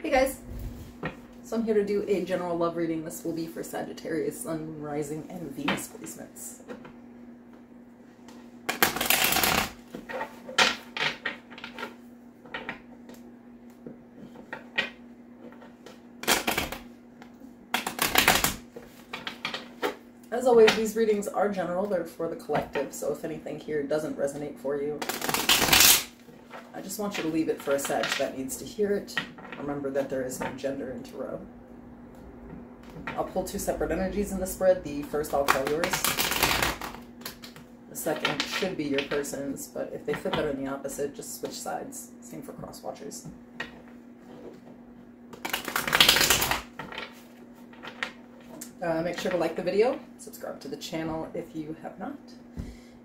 Hey guys, so I'm here to do a general love reading. This will be for Sagittarius, Sun, Rising, and Venus placements. As always, these readings are general, they're for the collective, so if anything here doesn't resonate for you, I just want you to leave it for a Sag that needs to hear it. Remember that there is no gender in tarot. I'll pull two separate energies in the spread. The first I'll call yours. The second should be your person's, but if they flip it in the opposite, just switch sides. Same for cross watchers. Make sure to like the video, subscribe to the channel if you have not.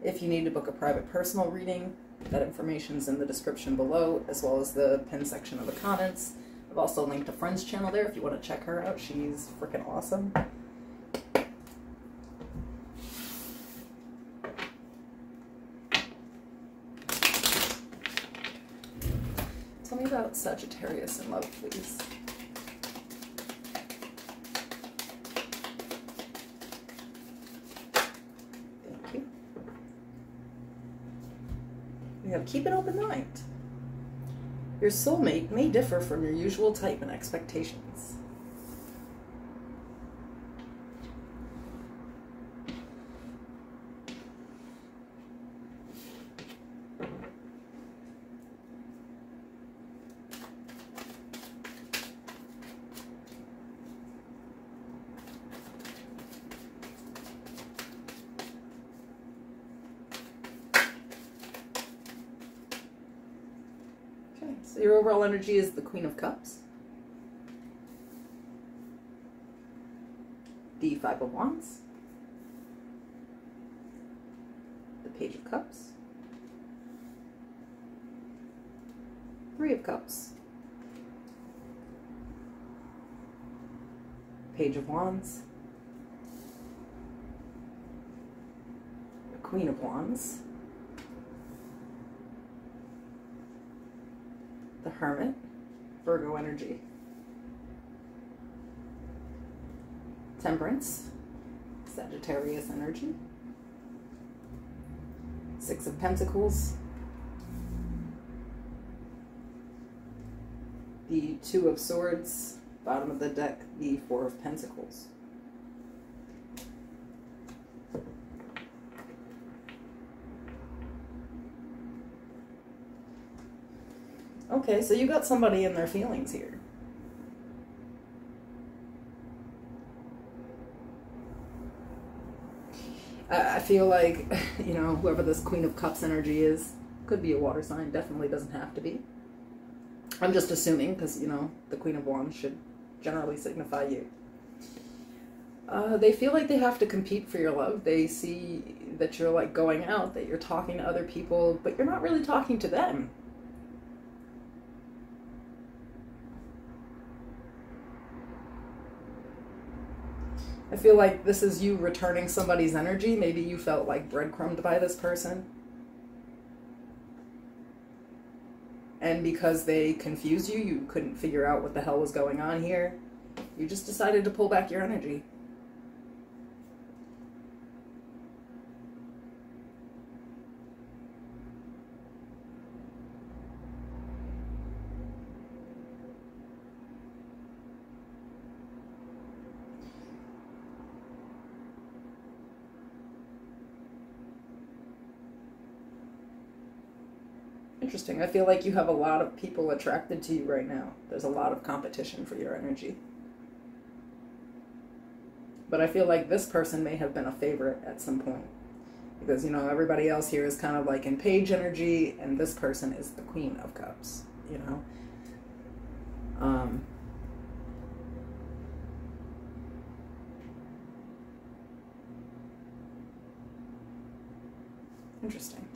If you need to book a private personal reading, that information's in the description below, as well as the pin section of the comments. I've also linked a friend's channel there if you want to check her out. She's freaking awesome. Tell me about Sagittarius in love, please. Thank you. We have keep an open mind. Your soulmate may differ from your usual type and expectations. So your overall energy is the Queen of Cups, the Five of Wands, the Page of Cups, Three of Cups, Page of Wands, the Queen of Wands, the Hermit, Virgo energy, Temperance, Sagittarius energy, Six of Pentacles, the Two of Swords, bottom of the deck, the Four of Pentacles. Okay, so you got somebody in their feelings here. I feel like, you know, whoever this Queen of Cups energy is, could be a water sign, definitely doesn't have to be. I'm just assuming, because, you know, the Queen of Wands should generally signify you. They feel like they have to compete for your love. They see that you're, like, going out, that you're talking to other people, but you're not really talking to them. I feel like this is you returning somebody's energy. Maybe you felt like breadcrumbed by this person. And because they confused you, you couldn't figure out what the hell was going on here. You just decided to pull back your energy. Interesting. I feel like you have a lot of people attracted to you right now. There's a lot of competition for your energy. But I feel like this person may have been a favorite at some point. Because, you know, everybody else here is kind of like in Page energy, and this person is the Queen of Cups, you know. Interesting.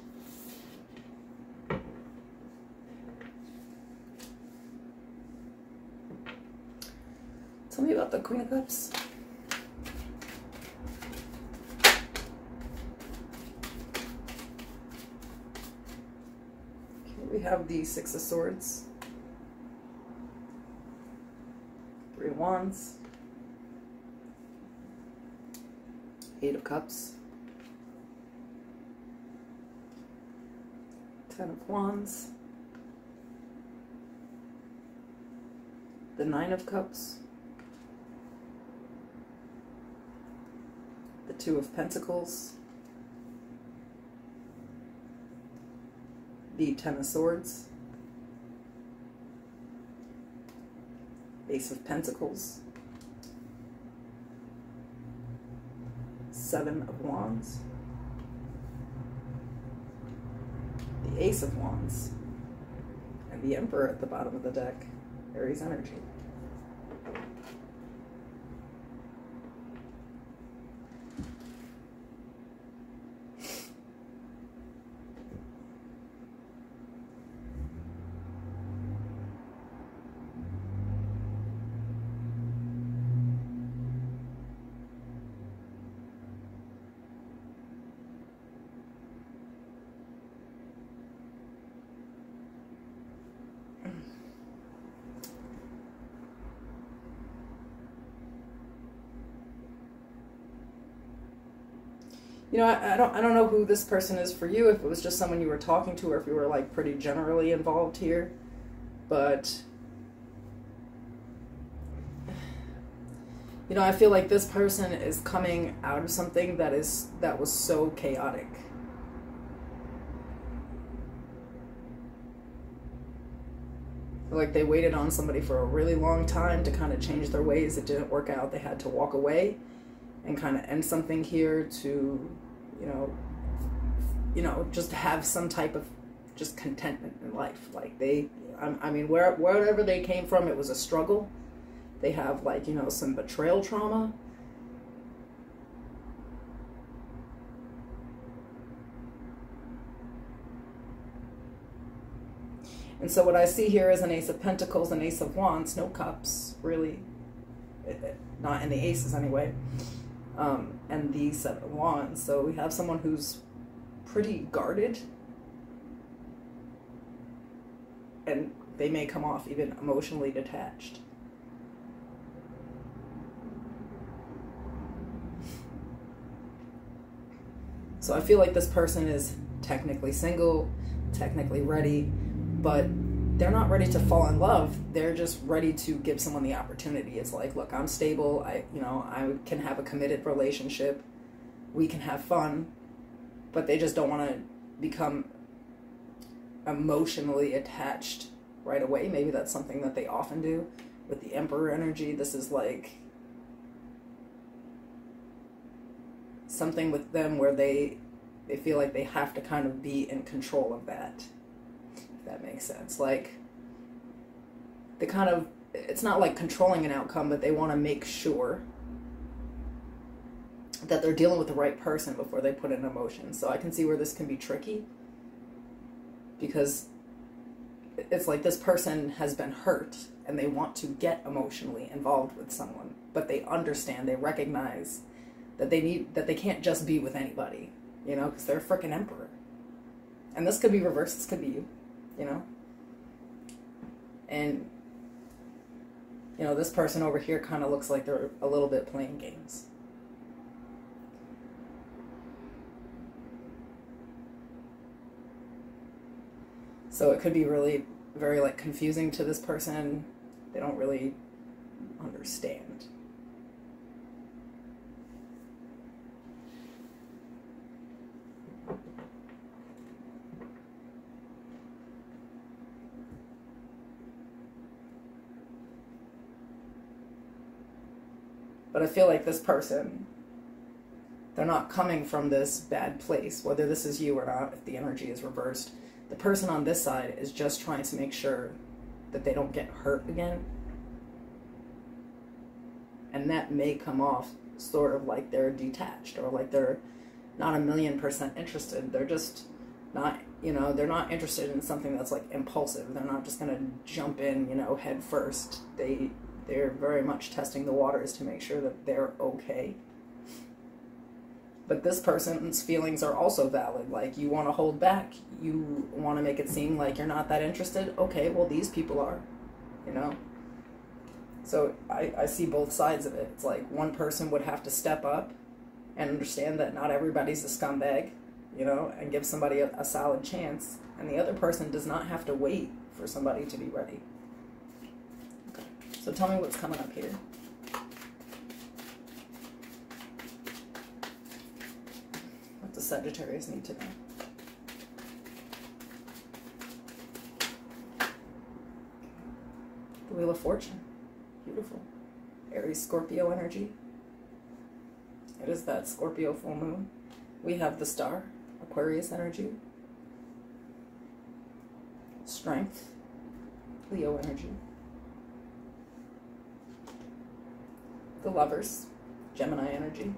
Tell me about the Queen of Cups. Okay, we have the Six of Swords, of Wands, 8 of Cups, 10 of Wands, the 9 of Cups, the 2 of Pentacles, the 10 of Swords, Ace of Pentacles, 7 of Wands, the Ace of Wands, and the Emperor at the bottom of the deck, Aries energy. You know, I don't know who this person is for you, if it was just someone you were talking to or if you were like pretty generally involved here, but you know, I feel like this person is coming out of something that was so chaotic. Like they waited on somebody for a really long time to kind of change their ways. It didn't work out. They had to walk away and kind of end something here to, you know, just have some type of just contentment in life. Like they, I mean, wherever they came from, it was a struggle. They have like, you know, some betrayal trauma. And so what I see here is an Ace of Pentacles, an Ace of Wands, no cups, really, not in the aces anyway. And the 7 of Wands. So we have someone who's pretty guarded, and they may come off even emotionally detached. So I feel like this person is technically single, technically ready, but they're not ready to fall in love. They're just ready to give someone the opportunity. It's like, look, I'm stable. I can have a committed relationship. We can have fun, but they just don't want to become emotionally attached right away. Maybe that's something that they often do with the Emperor energy. This is like something with them where they feel like they have to kind of be in control of that. That makes sense. Like they kind of, it's not like controlling an outcome, but they want to make sure that they're dealing with the right person before they put in emotions. So I can see where this can be tricky, because it's like this person has been hurt and they want to get emotionally involved with someone, but they understand, they recognize that they can't just be with anybody, you know, because they're a freaking Emperor. And this could be reversed, this could be you. You know, and you know, this person over here kind of looks like they're a little bit playing games. So it could be really very like confusing to this person. They don't really understand. But I feel like this person, they're not coming from this bad place, whether this is you or not, if the energy is reversed. The person on this side is just trying to make sure that they don't get hurt again. And that may come off sort of like they're detached, or like they're not 1,000,000% interested. They're just not, you know, they're not interested in something that's like impulsive. They're not just going to jump in, you know, head first. They're very much testing the waters to make sure that they're okay. But this person's feelings are also valid. Like, you want to hold back. You want to make it seem like you're not that interested. Okay, well, these people are, you know. So I see both sides of it. It's like one person would have to step up and understand that not everybody's a scumbag, you know, and give somebody a solid chance. And the other person does not have to wait for somebody to be ready. Okay. So tell me what's coming up here. What does Sagittarius need to know? The Wheel of Fortune. Beautiful. Aries, Scorpio energy. It is that Scorpio full moon. We have the Star, Aquarius energy. Strength, Leo energy. The Lovers, Gemini energy.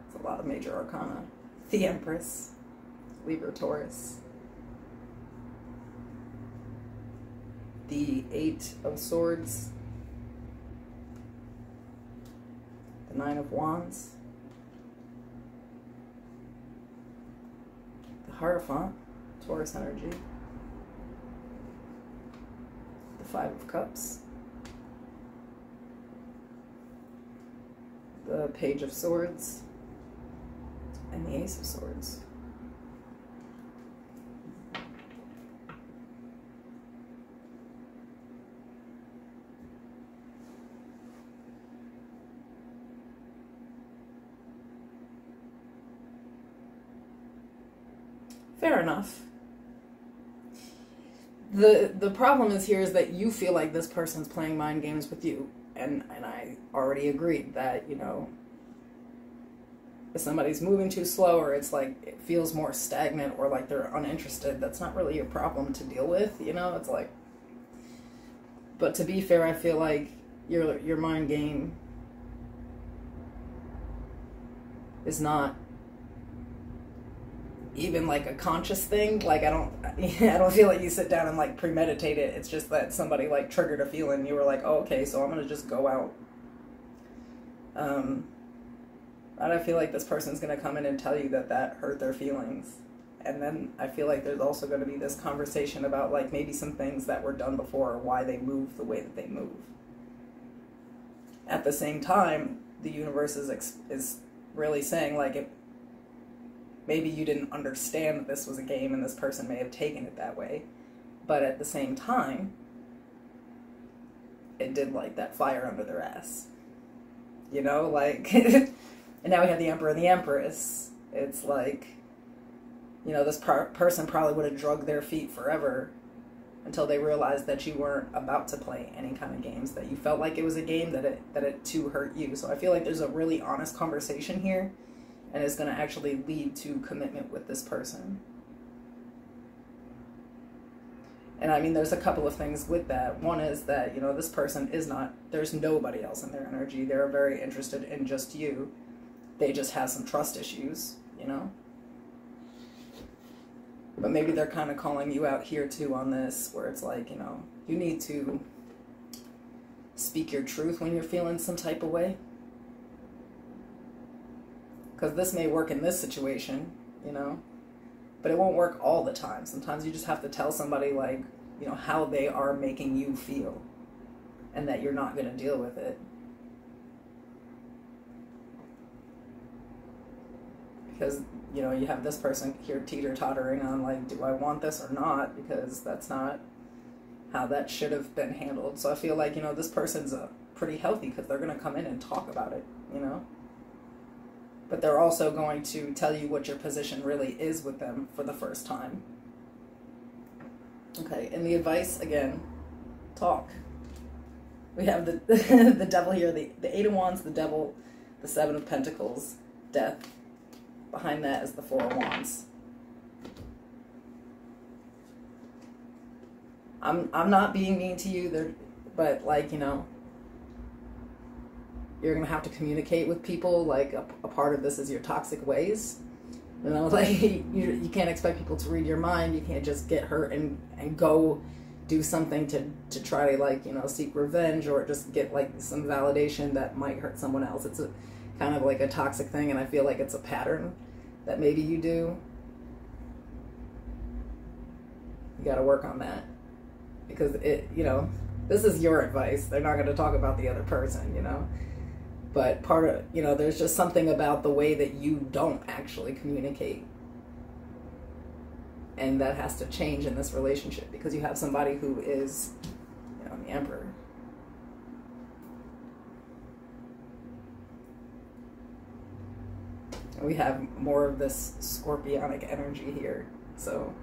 It's a lot of major arcana. The Empress, Libra, Taurus. The Eight of Swords. The Nine of Wands. The Hierophant, Taurus energy. The Five of Cups. The Page of Swords. And the Ace of Swords. Fair enough. The problem is here is that you feel like this person's playing mind games with you. And I already agreed that, you know, if somebody's moving too slow or it's like it feels more stagnant or like they're uninterested, that's not really your problem to deal with, you know? It's like, but to be fair, I feel like your mind game is not even like a conscious thing. Like I don't feel like you sit down and like premeditate it. It's just that somebody like triggered a feeling. You were like, oh, okay, so I'm gonna just go out. And I feel like this person's gonna come in and tell you that hurt their feelings. And then I feel like there's also gonna be this conversation about like maybe some things that were done before or why they move the way that they move. At the same time, the universe is really saying like if maybe you didn't understand that this was a game and this person may have taken it that way. But at the same time, it did light that fire under their ass. You know, like, and now we have the Emperor and the Empress. It's like, you know, this person probably would have drugged their feet forever until they realized that you weren't about to play any kind of games, that you felt like it was a game, that it too hurt you. So I feel like there's a really honest conversation here. And it's going to actually lead to commitment with this person. And I mean, there's a couple of things with that. One is that, you know, this person is not, there's nobody else in their energy. They're very interested in just you. They just have some trust issues, you know? But maybe they're kind of calling you out here too on this, where it's like, you know, you need to speak your truth when you're feeling some type of way. Because this may work in this situation, you know, but it won't work all the time. Sometimes you just have to tell somebody, like, you know, how they are making you feel and that you're not going to deal with it. Because, you know, you have this person here teeter-tottering on, like, do I want this or not? Because that's not how that should have been handled. So I feel like, you know, this person's pretty healthy because they're going to come in and talk about it, you know? But they're also going to tell you what your position really is with them for the first time. Okay, and the advice, again, talk. We have the the devil here, the Eight of Wands, the devil, the Seven of Pentacles, death. Behind that is the Four of Wands. I'm not being mean to you, but like, you know, you're going to have to communicate with people. Like, a part of this is your toxic ways. You know, like, you can't expect people to read your mind. You can't just get hurt and go do something to try to, like, you know, seek revenge or just get, like, some validation that might hurt someone else. It's a kind of like a toxic thing, and I feel like it's a pattern that maybe you do. You got to work on that. Because it, you know, This is your advice. They're not going to talk about the other person, you know. But part of, you know, there's just something about the way that you don't actually communicate. And that has to change in this relationship because you have somebody who is, you know, the Emperor. And we have more of this scorpionic energy here. So,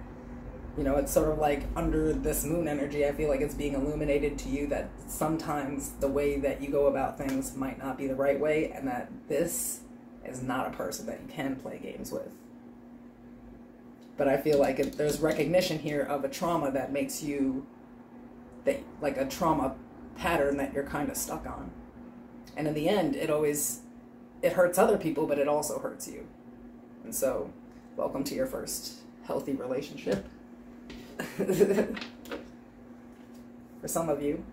you know, it's sort of like under this moon energy, I feel like it's being illuminated to you that sometimes the way that you go about things might not be the right way, and that this is not a person that you can play games with. But I feel like there's recognition here of a trauma that makes you, like a trauma pattern that you're kind of stuck on. And in the end, it hurts other people, but it also hurts you. And so, welcome to your first healthy relationship. For some of you.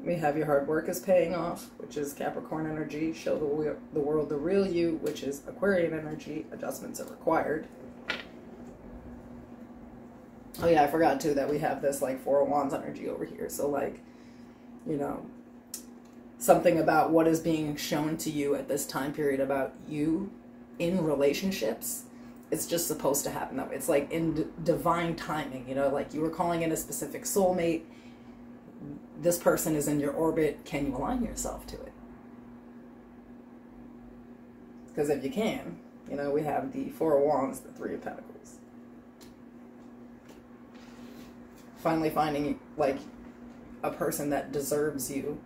We have your hard work is paying off, which is Capricorn energy. Show the world the real you, which is Aquarian energy. Adjustments are required. Oh yeah, I forgot too that we have this like Four of Wands energy over here. So like, you know, something about what is being shown to you at this time period about you in relationships. It's just supposed to happen that way. It's like in divine timing, you know, like you were calling in a specific soulmate. This person is in your orbit. Can you align yourself to it? Because if you can, you know, we have the Four of Wands, the Three of Pentacles. Finally finding like a person that deserves you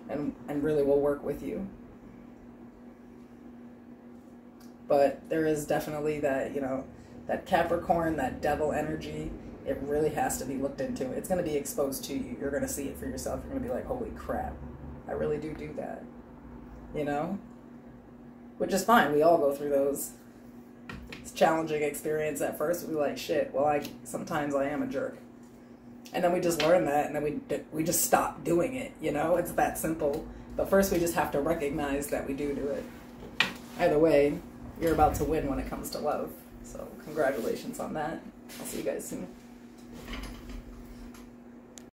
and really will work with you. But there is definitely that, you know, that Capricorn, that devil energy, it really has to be looked into. It's going to be exposed to you. You're going to see it for yourself. You're going to be like, holy crap, I really do that, you know? Which is fine. We all go through those. It's a challenging experience at first. We're like, shit, well, sometimes I am a jerk. And then we just learn that, and then we just stop doing it, you know? It's that simple. But first we just have to recognize that we do it. Either way, you're about to win when it comes to love. So congratulations on that. I'll see you guys soon.